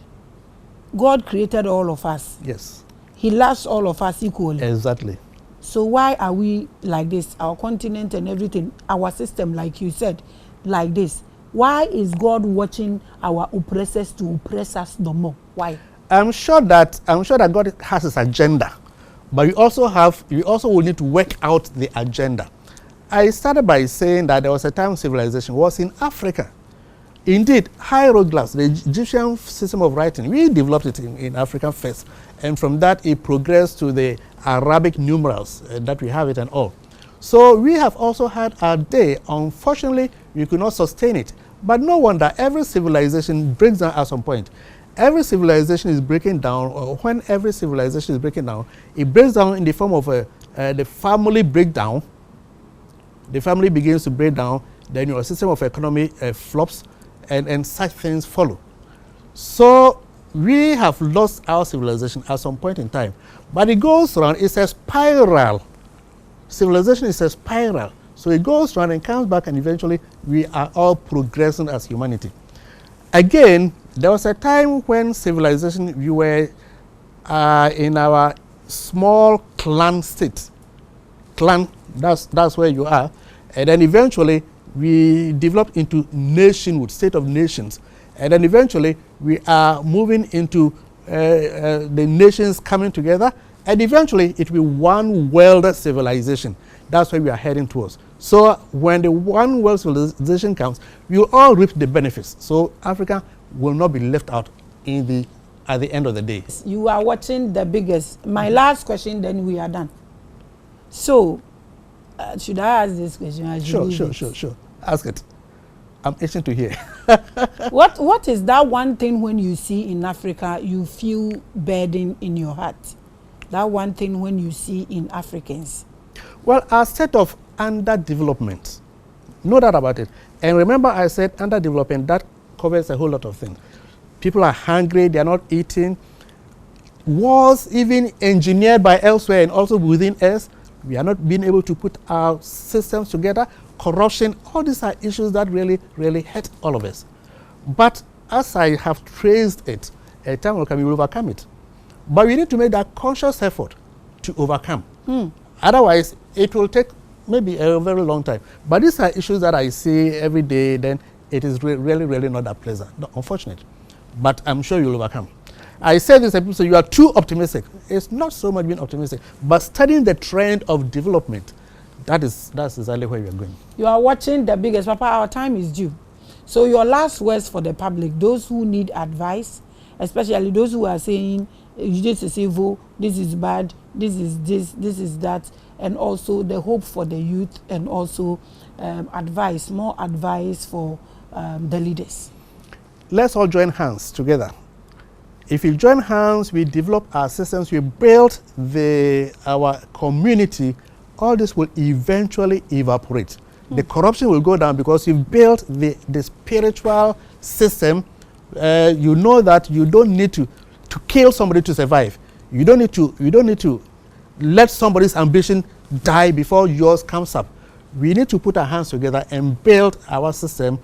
created all of us. Yes. He loves all of us equally. Exactly. So why are we like this? Our continent and everything, our system, like you said, like this. Why is God watching our oppressors to oppress us the more? Why? I'm sure that God has his agenda. But you also will need to work out the agenda. I started by saying that there was a time civilization was in Africa. Indeed, hieroglyphs, the Egyptian system of writing, we developed it in Africa first. And from that, it progressed to the Arabic numerals that we have it and all. So we have also had our day. Unfortunately, we could not sustain it. But no wonder, every civilization breaks down at some point. Every civilization is breaking down, or when every civilization is breaking down, it breaks down in the form of the family breakdown. The family begins to break down, then your system of economy flops, and such things follow. So we have lost our civilization at some point in time. But it goes around, it's a spiral. Civilization is a spiral. So it goes around and comes back, and eventually we are all progressing as humanity. Again, there was a time when civilization, we were in our small clan state. Clan, that's where you are. And then eventually we developed into nationhood, state of nations. And then eventually we are moving into the nations coming together. And eventually it will be one world civilization. That's where we are heading towards. So when the one world civilization comes, we will all reap the benefits. So Africa will not be left out at the end of the day. You are watching The Biggest. My last question, then we are done. So, should I ask this question? Sure. Ask it. I'm itching to hear. What is that one thing when you see in Africa you feel burden in your heart? That one thing when you see in Africans? Well, our state of underdevelopment. No doubt about it. And remember I said underdevelopment, that covers a whole lot of things. People are hungry, they are not eating. Wars even engineered by elsewhere and also within us. We are not being able to put our systems together. Corruption, all these are issues that really, really hurt all of us. But as I have traced it, a time will come, we will overcome it. But we need to make that conscious effort to overcome. Otherwise, it will take maybe a very long time. But these are issues that I see every day, then it is really, really not that pleasant. No, unfortunate. But I'm sure you'll overcome. I said this episode, you are too optimistic. It's not so much being optimistic, but studying the trend of development. That's exactly where we are going. You are watching The Biggest. Papa, our time is due. So your last words for the public, those who need advice, especially those who are saying, this is evil, this is bad, this is that, and also the hope for the youth, and also advice, more advice for the leaders. Let's all join hands together. If we join hands, we develop our systems, we build our community, all this will eventually evaporate. The corruption will go down because you've built the spiritual system. You know that you don't need to kill somebody to survive. You don't need to let somebody's ambition die before yours comes up. We need to put our hands together and build our system,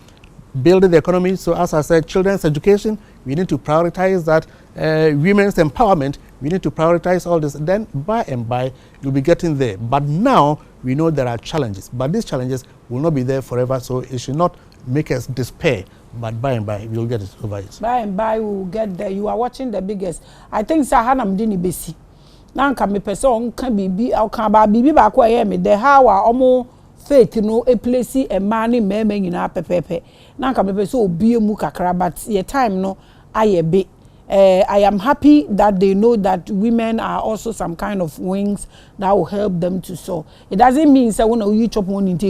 build the economy. So as I said, children's education, we need to prioritize that. Women's empowerment, we need to prioritize all this. Then by and by, you'll be getting there. But now, we know there are challenges. But these challenges will not be there forever, so it should not make us despair, but by and by we'll get it over it. By and by we'll get there. You are watching the biggest. I think Sahanam Dini Besi. Now can me person can be I'll come back bibi back where me the how omo faith no a place a money me in our pepe. Now can me person be mu kakra but your time no I be. I am happy that they know that women are also some kind of wings that will help them to soar. It doesn't mean say when you chop one into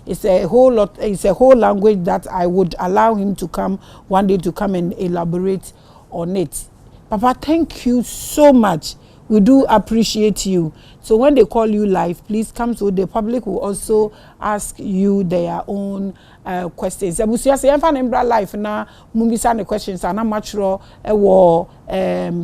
it's a whole lot. It's a whole language that I would allow him to come one day to come and elaborate on it. Papa, thank you so much. We do appreciate you. So when they call you live, please come so the public will also ask you their own questions. Ebusia say emfa nembra live na mumbisa the questions and natural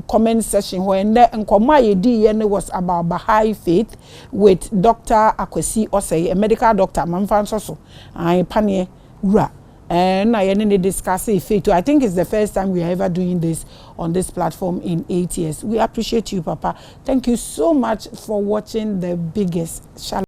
comment session where nkoma yedi yene was about Baha Faith with Dr. Akwesi Osei, a medical doctor. Mamfa so I panie ura. And I discuss faith. I think it's the first time we are ever doing this on this platform in 8 years. We appreciate you, Papa. Thank you so much for watching the biggest. Shalom.